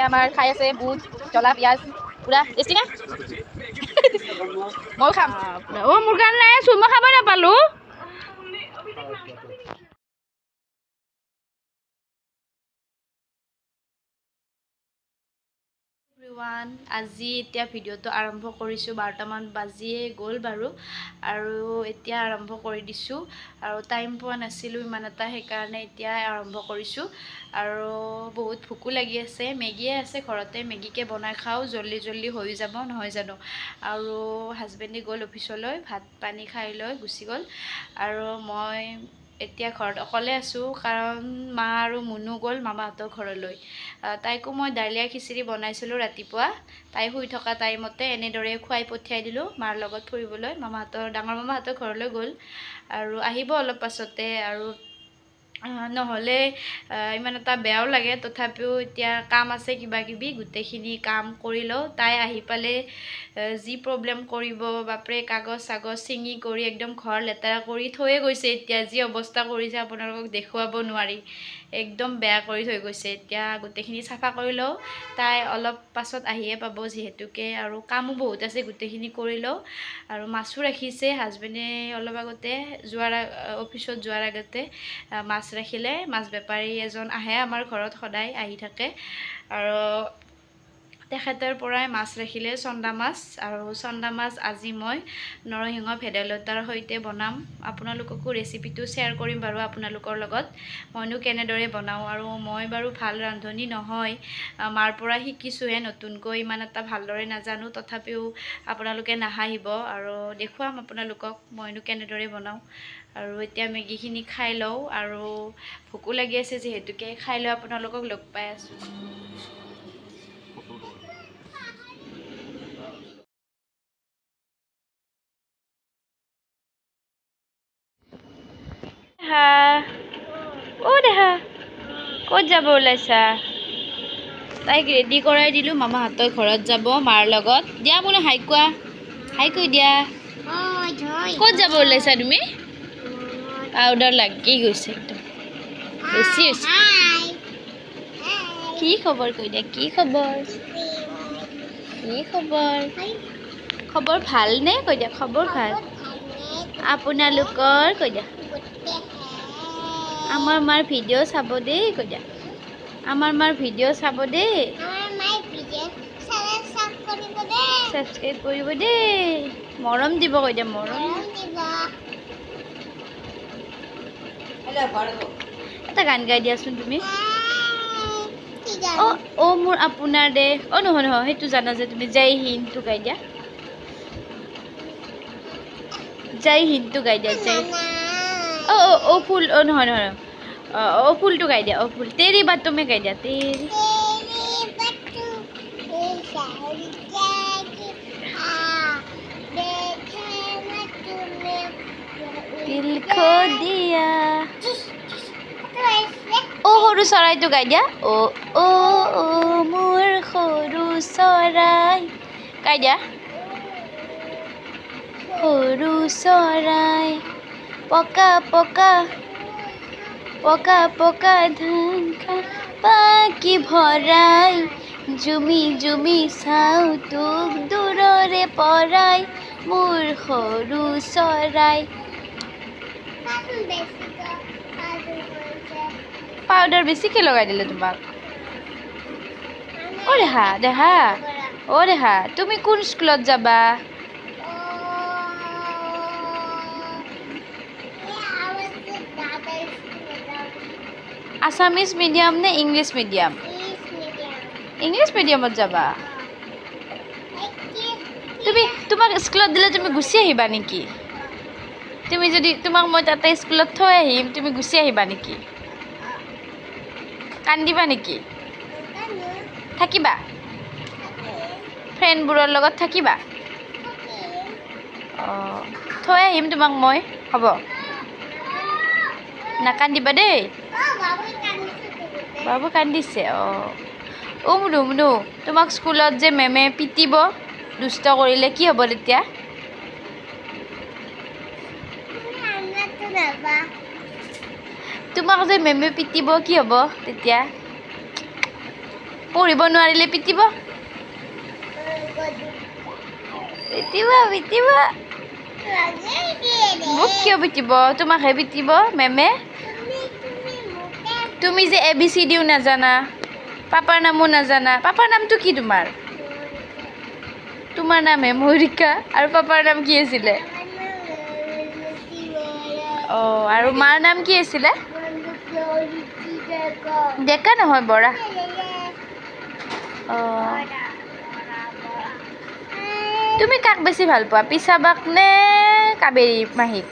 এয়া আমাৰ খাই আছে বুট জ্বলা পিঁয়াজ পুৰা টেষ্টি না ময়ো খাম মোৰ কাৰণে চুমা খাব নাপালোঁ এভৰিৱান আজি এতিয়া ভিডিঅ'টো আৰম্ভ কৰিছোঁ 12টামান বাজিয়ে গ'ল বাৰু আৰু এতিয়া আৰম্ভ কৰি দিছোঁ আৰু টাইম পোৱা নাছিলোঁ ইমান এটা সেইকাৰণে এতিয়া আৰম্ভ কৰিছোঁ আৰু বহুত ভোকো লাগি আছে মেগীয়ে আছে ঘৰতে মেগীকে বনাই খাওঁ জল্দি জল্দি হৈ যাব নহয় জানো আৰু হাজবেণ্ডে গ'ল অফিচলৈ ভাত পানী খাই লৈ গুচি গ'ল আৰু মই এতিয়া ঘৰত অকলে আছোঁ কাৰণ মা আৰু মুনু গ'ল মামাহঁতৰ ঘৰলৈ তাইকো মই দাইলীয়া খিচিৰি বনাইছিলোঁ ৰাতিপুৱা তাই শুই থকা টাইমতে এনেদৰে খুৱাই পঠিয়াই দিলোঁ মাৰ লগত ফুৰিবলৈ মামাহঁতৰ ডাঙৰ মামাহঁতৰ ঘৰলৈ গ'ল আৰু আহিব অলপ পাছতে আৰু নহ'লে ইমান এটা বেয়াও লাগে তথাপিও এতিয়া কাম আছে কিবা কিবি গোটেইখিনি কাম কৰি লওঁ তাই আহি পালে যি প্ৰব্লেম কৰিব বাপৰে কাগজ চাগজ ছিঙি কৰি একদম ঘৰ লেতেৰা কৰি থৈয়ে গৈছে এতিয়া যি অৱস্থা কৰিছে আপোনালোকক দেখুৱাব নোৱাৰি একদম বেয়া কৰি থৈ গৈছে এতিয়া গোটেইখিনি চাফা কৰি লওঁ তাই অলপ পাছত আহিয়ে পাব যিহেতুকে আৰু কামো বহুত আছে গোটেইখিনি কৰি লওঁ আৰু মাছো ৰাখিছে হাজবেণ্ডে অলপ আগতে অফিচত যোৱাৰ আগতে মাছ ৰাখিলে মাছ বেপাৰী এজন আহে আমাৰ ঘৰত সদায় আহি থাকে আৰু তেখেতৰ পৰাই মাছ ৰাখিলে চন্দা মাছ আৰু চন্দা মাছ আজি মই নৰসিংহ ভেদাইলতাৰ সৈতে বনাম আপোনালোককো ৰেচিপিটো শ্বেয়াৰ কৰিম বাৰু আপোনালোকৰ লগত মইনো কেনেদৰে বনাওঁ আৰু মই বাৰু ভাল ৰান্ধনি নহয় মাৰ পৰা শিকিছোঁহে নতুনকৈ ইমান এটা ভালদৰে নাজানো তথাপিও আপোনালোকে নাহাঁহিব আৰু দেখুৱাম আপোনালোকক মইনো কেনেদৰে বনাওঁ আৰু এতিয়া মেগীখিনি খাই লওঁ আৰু ভোকো লাগি আছে যিহেতুকে খাই লৈ আপোনালোকক লগ পাই আছোঁ দেহা ক'ত যাব ওলাইছা তাইক ৰেডি কৰাই দিলোঁ মামাহঁতৰ ঘৰত যাব মাৰ লগত দিয়া মোনে হাই কোৱা হাই কৈ দিয়া ক'ত যাব ওলাইছা তুমি পাউডাৰ লাগি গৈছে একদম বেছি হৈছে কি খবৰ কৈ দিয়া কি খবৰ খবৰ ভালনে কৈ দিয়া খবৰ ভাল আপোনালোকৰ কৈ দিয়া আমাৰ মাৰ ভিডিঅ' চাব দেই কৈ দিয়া আমাৰ মাৰ ভিডিঅ' চাব দেই ছাবস্ক্ৰাইব কৰিব দেই মৰম দিব কৈ দিয়া মৰম এটা গান গাই দিয়াচোন তুমি অ' মোৰ আপোনাৰ দেশ নহয় সেইটো জানা যে তুমি জয় হিন্দটো গাই দিয়া জয় হিন্দটো গাই দিয়া জয় ফুল নহয় ফুলটো গাই দিয়া ফুল তেৰি বাত তুমি গাই দিয়া তেৰি দিল খো দিয়া সৰু চৰাইটো গাই দিয়া অ মোৰ সৰু চৰাই গাই দিয়া সৰু চৰাই পকা পকা পকা পকা ধান খা পাকি ভৰাই জুমি জুমি চাওঁ তোক দূৰৰে পৰাই মোৰ সৰু চৰাই পাউডাৰ বেছিকৈ লগাই দিলে তোমাক দেহা তুমি কোন স্কুলত যাবা আছামিজ মিডিয়াম নে ইংলিছ মিডিয়াম ইংলিছ মিডিয়ামত যাবা তোমাক স্কুলত দিলে তুমি গুচি আহিবা নেকি তুমি যদি তোমাক মই তাতে স্কুলত থৈ আহিম তুমি গুচি আহিবা নেকি কান্দিবা নেকি থাকিবা ফ্ৰেণ্ডবোৰৰ লগত থাকিবা থৈ আহিম তোমাক মই হ'ব নাকান্দিবা দেই বাবু কান্দিছে মুনু তোমাক স্কুলত যে মেমে পিটিব দুষ্ট কৰিলে কি হ'ব তেতিয়া তোমাক যে মেমে পিটিব কি হ'ব তেতিয়া পঢ়িব নোৱাৰিলে পিটিব পিটিব মোক কিয় পিটিব তোমাকহে পিটিব মেমে তুমি যে ABCD নাজানা পাপাৰ নামো নাজানা পাপাৰ নামটো কি তোমাৰ তোমাৰ নাম হেমৰিকা আৰু পাপাৰ নাম কি আছিলে অঁ আৰু মাৰ নাম কি আছিলে ডেকা নহয় বৰা অঁ তুমি কাক বেছি ভাল পোৱা পিছা বাক নে কাবেৰী মাহীক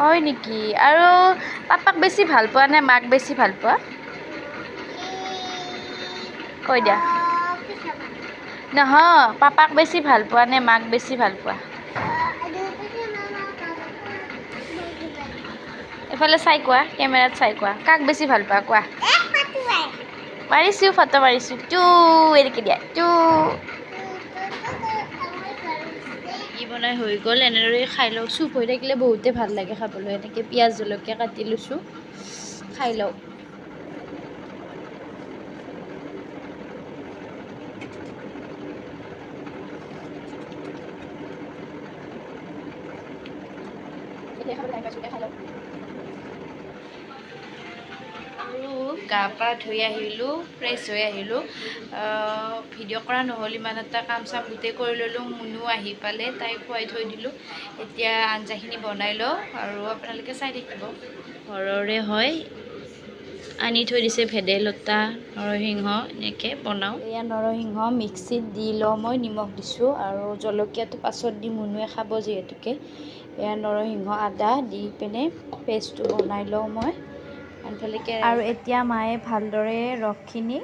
হয় নেকি আৰু পাপাক বেছি ভাল পোৱা নে মাক বেছি ভাল পোৱা কৈ দিয়া নহয় পাপাক বেছি ভাল পোৱা নে মাক বেছি ভাল পোৱা এফালে চাই কোৱা কেমেৰাত চাই কোৱা কাক বেছি ভাল পোৱা কোৱা মাৰিছোঁ ফটো মাৰিছোঁ টু এনেকৈ দিয়া টু কি বনাই হৈ গ'ল এনেদৰে খাই লওঁ চুপ হৈ থাকিলে বহুতে ভাল লাগে খাবলৈ এনেকৈ পিঁয়াজ জলকীয়া কাটি লৈছোঁ খাই লওঁ আৰু গা পা ধুই আহিলোঁ ফ্ৰেছ হৈ আহিলোঁ ভিডিঅ' কৰা নহ'ল ইমান এটা কাম চাম গোটেই কৰি ল'লোঁ মুনু আহি পালে তাইক খুৱাই থৈ দিলোঁ এতিয়া আঞ্জাখিনি বনাই লওঁ আৰু আপোনালোকে চাই থাকিব ঘৰৰে হয় আনি থৈ দিছে ভেদাইলতা নৰসিংহ এনেকৈ বনাওঁ এয়া নৰসিংহ মিক্সিত দি লওঁ মই নিমখ দিছোঁ আৰু জলকীয়াটো পাছত দি মুনুৱে খাব যিহেতুকে এয়া নৰসিংহ আদা দি পিনে পেষ্টটো বনাই লওঁ মই আৰু এতিয়া মায়ে ভালদৰে ৰসখিনি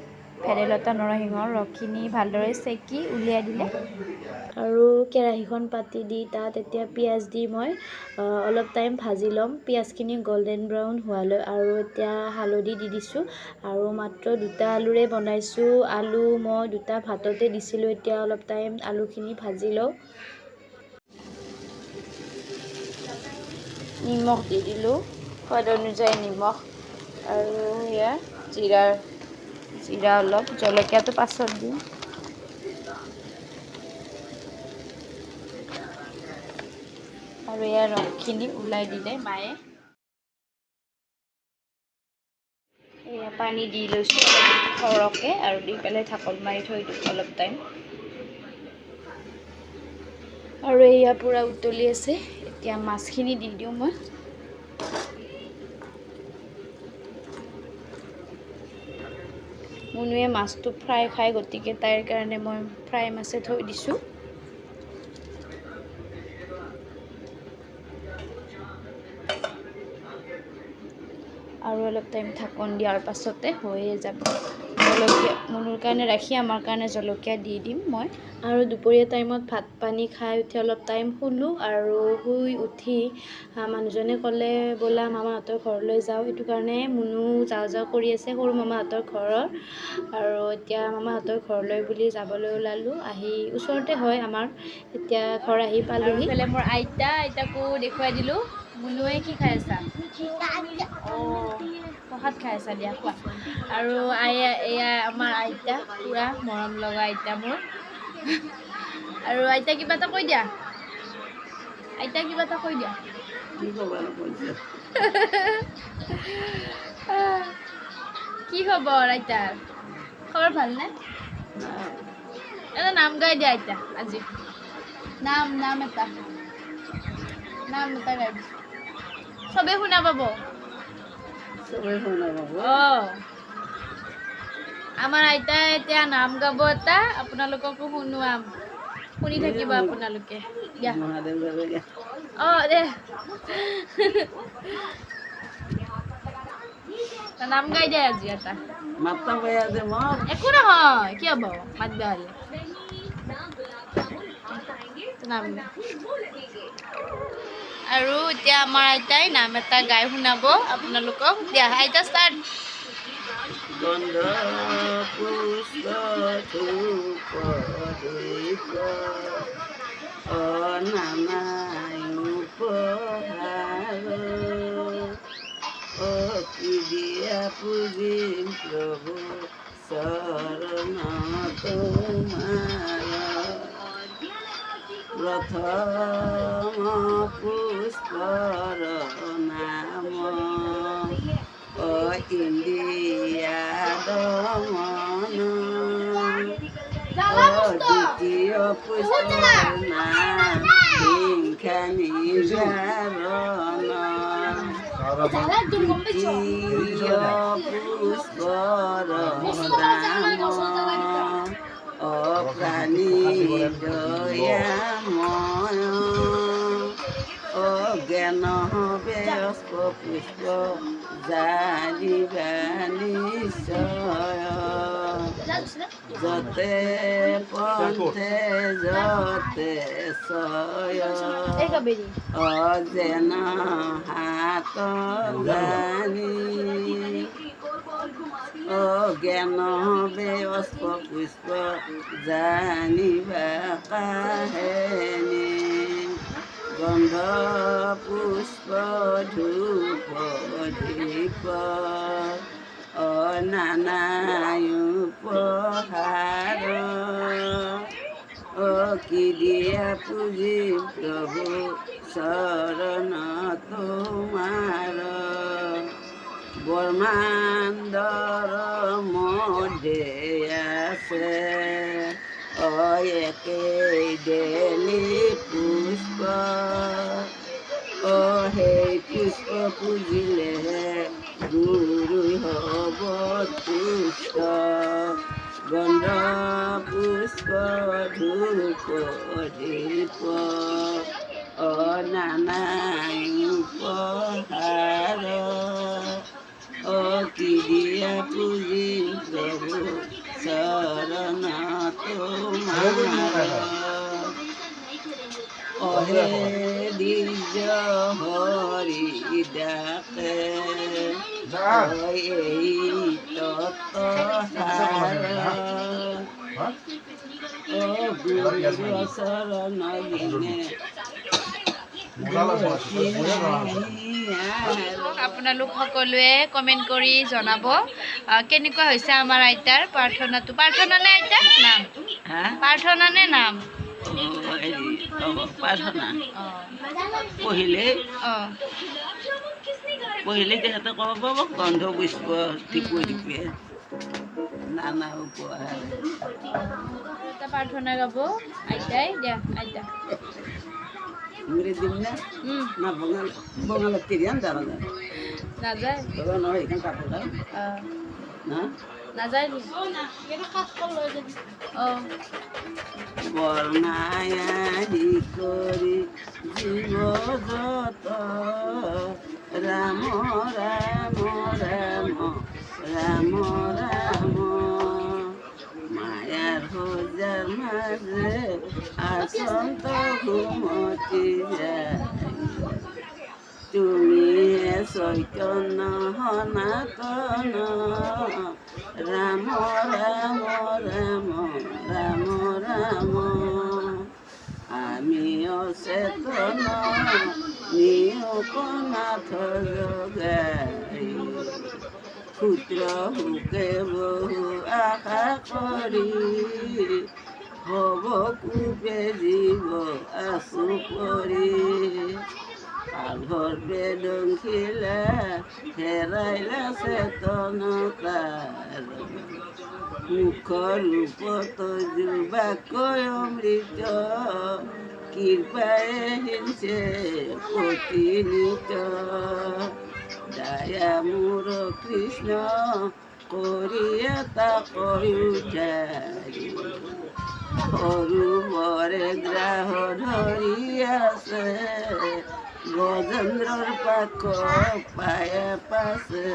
ভেদাইলতা নৰসিংহৰ ৰসখিনি ভালদৰে চেকি উলিয়াই দিলে আৰু কেৰাহীখন পাতি দি তাত এতিয়া পিঁয়াজ দি মই অলপ টাইম ভাজি ল'ম পিঁয়াজখিনি গল্ডেন ব্ৰাউন হোৱালৈ আৰু এতিয়া হালধি দি দিছোঁ আৰু মাত্ৰ 2টা আলুৰে বনাইছোঁ আলু মই 2টা ভাততে দিছিলোঁ এতিয়া অলপ টাইম আলুখিনি ভাজি লওঁ নিমখ দি দিলোঁ সোৱাদ অনুযায়ী নিমখ আৰু এয়া জিৰা অলপ জলকীয়াটো পাছত দিম আৰু এয়া ৰসখিনি ওলাই দিলে মায়ে এয়া পানী দি লৈছোঁ সৰহকৈ আৰু দি পেলাই ঢাকোন মাৰি থৈ দিওঁ অলপ টাইম আৰু এয়া পূৰা উতলি আছে এতিয়া মাছখিনি দি দিওঁ মই মুনুৱে মাছটো ফ্ৰাই খায় গতিকে তাইৰ কাৰণে মই ফ্ৰাই মাছে থৈ দিছোঁ আৰু অলপ টাইম ঢাকন দিয়াৰ পাছতে হৈয়ে যাব জলকীয়া মুনুৰ কাৰণে ৰাখি আমাৰ কাৰণে জলকীয়া দি দিম মই আৰু দুপৰীয়া টাইমত ভাত পানী খাই উঠি অলপ টাইম শুলোঁ আৰু শুই উঠি মানুহজনে ক'লে ব'লা মামাহঁতৰ ঘৰলৈ যাওঁ সেইটো কাৰণে মুনু যাওঁ কৰি আছে সৰু মামাহঁতৰ ঘৰৰ আৰু এতিয়া মামাহঁতৰ ঘৰলৈ বুলি যাবলৈ ওলালোঁ আহি ওচৰতে হয় আমাৰ এতিয়া ঘৰ আহি পালোঁহি ইফালে মোৰ আইতাকো দেখুৱাই দিলোঁ মুনুৱে কি খাই আছা অঁ প্ৰসাদ খাই আছা দিয়া খোৱা আৰু এয়া আমাৰ আইতা পূৰা মৰম লগা আইতা মোৰ আৰু আইতা কিবা এটা কৈ দিয়া কি খবৰ আইতাৰ খবৰ ভালনে এটা নাম গাই দিয়া আইতা আজি নাম এটা গাই দিয়া চবে শুনা পাব অঁ আমাৰ আইতাই এতিয়া নাম গাব এটা আপোনালোককো শুনোৱাম শুনি থাকিব আপোনালোকে দিয়া অঁ দে নাম গাই দিয়া আজি এটা একো নহয় কি হ'ব মাত বেয়া হ'লে নাম আৰু এতিয়া আমাৰ আইতাই নাম এটা গাই শুনাব আপোনালোকক দিয়া আইতা ষ্টাৰ্ট গন্ধ পুষ্প ধূপ দীপ অনামায়ুক উপহাৰ অতি দিয়া পুজিম প্ৰভু চৰণ তোমাৰ প্ৰথম পুষ্পৰ নাম ইন্দিয়া দমন দ্বিতীয় পুষ্পৰ নাম হিংসা নিবাৰণ তৃতীয় পুষ্পৰ নাম অপ্ৰাণী দয়াময় অজ্ঞান ব্যস্ত পুষ্প জানিবা নিশ্চয় যতে পন্থে যতে চয় অজেন হাত জানি অজ্ঞান ব্যস্ত পুষ্প জানিবা কাহেনি গন্ধ পুষ্প ধূপ দীপ নানাই উপহাৰ কি দিয়া পুজি প্ৰভু চৰণ তোমাৰ ব্ৰহ্মাণ্ডৰ মধ্যে আছে একেই ডেলি পুষ্প সেই পুষ্প পুজিলেহে গুৰু হ'ব তুষ্ট গন্ধ পুষ্প ধূপ দীপ নানাই উপহাৰ কি দিয়া পুজি প্ৰভু চৰণ তোমাৰ অহে দ্বিজ হৰি ডাকে এই তত্ত্বসাৰ গুৰু চৰণ দিনে আপোনালোক সকলোৱে কমেণ্ট কৰি জনাব কেনেকুৱা হৈছে আমাৰ আইতাৰ প্ৰাৰ্থনাটো। প্ৰাৰ্থনা নে আইতা নাম? প্ৰাৰ্থনা নে নাম? প্ৰাৰ্থনা পঢ়িলে তেহেঁতে ক'ব পাব গন্ধ পুষ্প টিপে টিপে নানা উপহাৰ এটা প্ৰাৰ্থনা গাব আইতাই। দিয়া আইতা মুড়ি দিম না না বঙালত তিরিয়ান যারা যায় নাযায় তবে নয় এখানে কাপড় দাও না নাযায় বর্ণায়াদি করি জীব যত রাম রাম রাম রাম রাম মায়ার হোজার মাঝে আসন্ত ঘুমতি যায় তুমি চৈতন্য সনাতন রাম রাম রাম রাম রাম আমি অচেতন নিয়কনাথ যোগাই ক্ষুদ্র হুকে বহু আশা কৰি হব কূপে জীৱ আছো পৰি পালঘৰ বেদংখিলা হেৰাইলা চেতনতা মুখৰ ৰূপত যুৱাকৈ অমৃত কৃপাৰে হিংসে প্ৰতিনিত দয়া মোৰ কৃষ্ণ কৰি এটা কৰিউঠাৰি সৰু বৰে গ্ৰাহ ধৰি আছে গজেন্দ্ৰৰ পাক পায়ে পাছে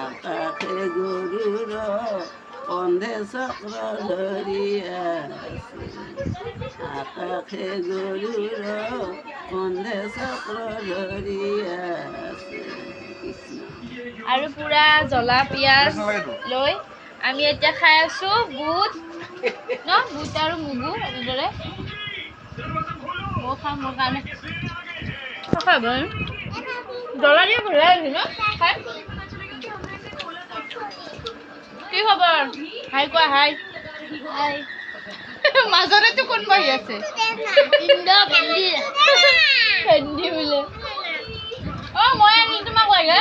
আকাশে গৰুৰ কন্ধে চক্ৰ ধৰি আছে আকাশে গৰুৰ কন্ধে চক্ৰ ধৰি আছে আৰু পুৰা জ্বলা পিঁয়াজ লৈ আমি এতিয়া খাই আছোঁ বুট ন বুট আৰু মগু এনেদৰে মই খাম মোৰ কাৰণে জ্বলা দিয়ে ভাল লাগিছে ন খাই কি খবৰ হাই কোৱা হাই হাই মাজতেতো কোন বহি আছে ভেন্দি বোলে অ মই আনি তোমাক লাগে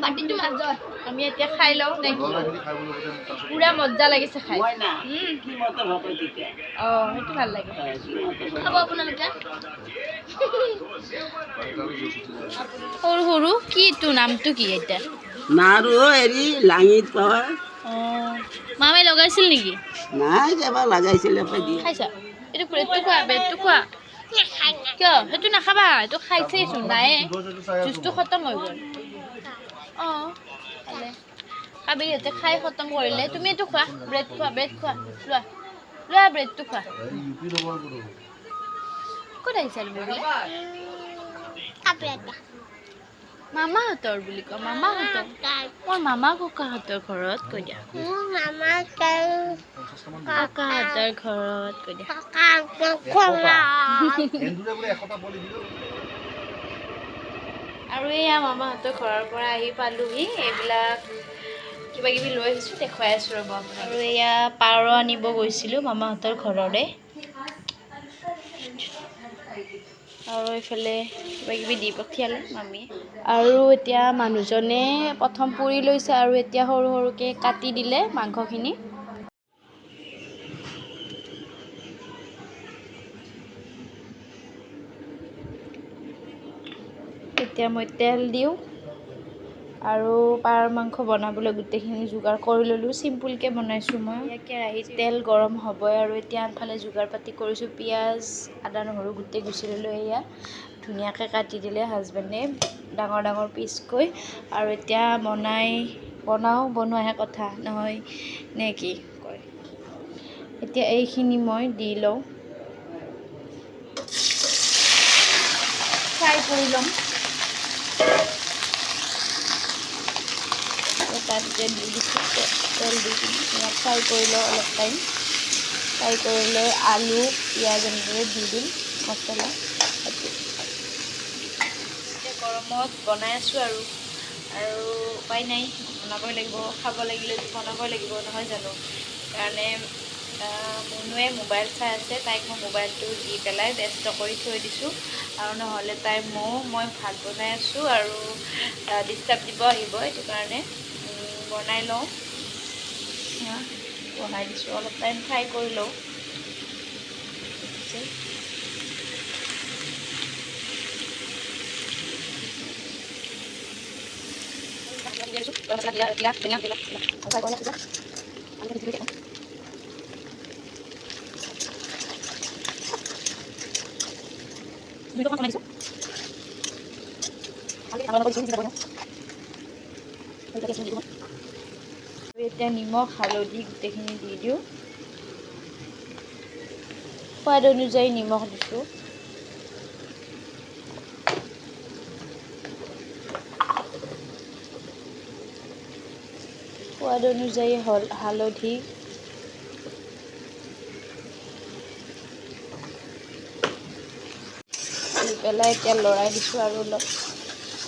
বাতিটো মাজত আমি এতিয়া খাই লওঁ নে কি পুৰা মজা লাগিছে খাই অ সেইটো ভাল লাগে খাব আপোনালোকে সৰু সৰু কি তোৰ নামটো কি এতিয়া নাৰু হেৰি লাঙিত পাৱা অ মামাই লগাইছিল নেকি নাই এবাৰ লগাইছিলে খাইছা এইটো ব্ৰেডটো খোৱা ব্ৰেডটো খোৱা কিয় সেইটো নাখাবা এইটো খাইছেইচোন নাই জুচটো খতম হৈ গ'ল অ খালে খাবি সিহঁতে খাই খতম কৰিলে তুমি এইটো খোৱা ব্ৰেড খোৱা লোৱা লোৱা ব্ৰেডটো খোৱা ক'ত আহিছা মামাহঁতৰ বুলি কয় মামাহঁতৰ মোৰ মামা ককাহঁতৰ ঘৰত কৈ দিয়া ককাহঁতৰ ঘৰত কৈ দিয়া আৰু এয়া মামাহঁতৰ ঘৰৰ পৰা আহি পালোহি এইবিলাক কিবা কিবি লৈ আহিছোঁ দেখুৱাই আছোঁ ৰ'ব আৰু এয়া পাৰ আনিব গৈছিলোঁ মামাহঁতৰ ঘৰৰে আৰু এইফালে কিবা কিবি দি পঠিয়ালে মামীয়ে আৰু এতিয়া মানুহজনে প্ৰথম পুৰি লৈছে আৰু এতিয়া সৰু সৰুকৈ কাটি দিলে মাংসখিনি এতিয়া মই তেল দিওঁ আৰু পাৰ মাংস বনাবলৈ গোটেইখিনি যোগাৰ কৰি ল'লোঁ চিম্পুলকৈ বনাইছোঁ মই কেৰাহীত তেল গৰম হ'বই আৰু এতিয়া আনফালে যোগাৰ পাতি কৰিছোঁ পিঁয়াজ আদা নহৰু গোটেই গুচি ল'লোঁ এয়া ধুনীয়াকৈ কাটি দিলে হাজবেণ্ডে ডাঙৰ ডাঙৰ পিচকৈ আৰু এতিয়া বনোৱাহে কথা নহয় নে কি কয় এতিয়া এইখিনি মই দি লওঁ ফ্ৰাই কৰি ল'ম তাত তেল দি দিছোঁ তেল দি কিনে ফ্ৰাই কৰি লওঁ অলপ টাইম ফ্ৰাই কৰি লৈ আলু পিঁয়াজ এনেদৰে দি দিম মছলা এতিয়া গৰমত বনাই আছোঁ আৰু উপায় নাই বনাবই লাগিব খাব লাগিলেতো বনাবই লাগিব নহয় জানো কাৰণে মুনুৱে মোবাইল চাই আছে তাইক মই মোবাইলটো দি পেলাই ব্যস্ত কৰি থৈ দিছোঁ আৰু নহ'লে মই ভাত বনাই আছোঁ আৰু ডিষ্টাৰ্ব দিব আহিব সেইটো কাৰণে বনাই লওঁ বনাই দিছোঁ অলপ টাইম ফ্ৰাই কৰি লওঁ এতিয়া নিমখ হালধি গোটেইখিনি দি দিওঁ সোৱাদ অনুযায়ী নিমখ দিছোঁ সোৱাদ অনুযায়ী হালধি দি পেলাই এতিয়া লৰাই দিছোঁ আৰু অলপ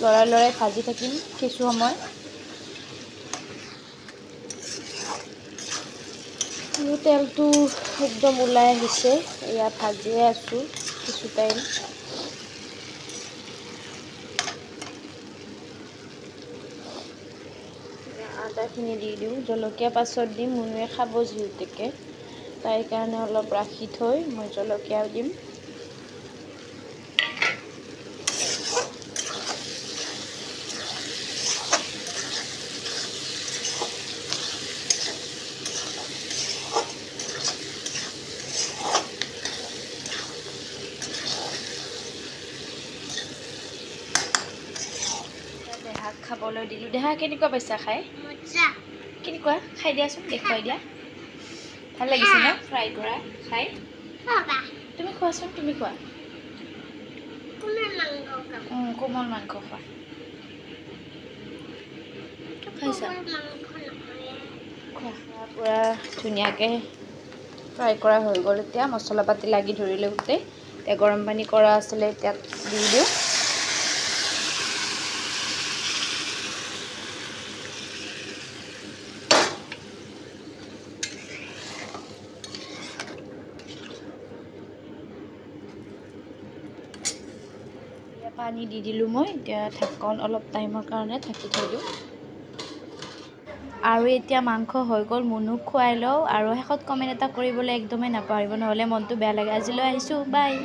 লৰাই ভাজি থাকিম কিছু সময় মোৰ তেলটো একদম ওলাই আহিছে এয়া ভাজিয়ে আছোঁ কিছু টাইম আদাখিনি দি দিওঁ জলকীয়া পাছত দিম মুনুৱে খাব যিহেতুকে তাইৰ কাৰণে অলপ ৰাখি থৈ মই জলকীয়া দিম দেহাক খাবলৈ দিলোঁ দেহা কেনেকুৱা পাইছা খাই কেনেকুৱা খাই দিয়াচোন দেখুৱাই দিয়া ভাল লাগিছে ন ফ্ৰাই কৰা খাই তুমি খোৱাচোন তুমি খোৱা কোমল মাংস খোৱা খাইছা খোৱা পূৰা ধুনীয়াকৈ ফ্ৰাই কৰা হৈ গ'ল। এতিয়া মছলা পাতি লাগি ধৰিলে গোটেই। এতিয়া গৰম পানী কৰা আছিলে, এতিয়া দি দিওঁ। পানী দি দিলোঁ মই। এতিয়া ঢাকন অলপ টাইমৰ কাৰণে ঢাকি থৈ দিওঁ। আৰু এতিয়া মাংস হৈ গ'ল, মুনুক খুৱাই লওঁ। আৰু শেষত কমেণ্ট এটা কৰিবলৈ একদমেই নাপাহৰিব, নহ'লে মনটো বেয়া লাগে। আজিলৈ আহিছোঁ, বাই।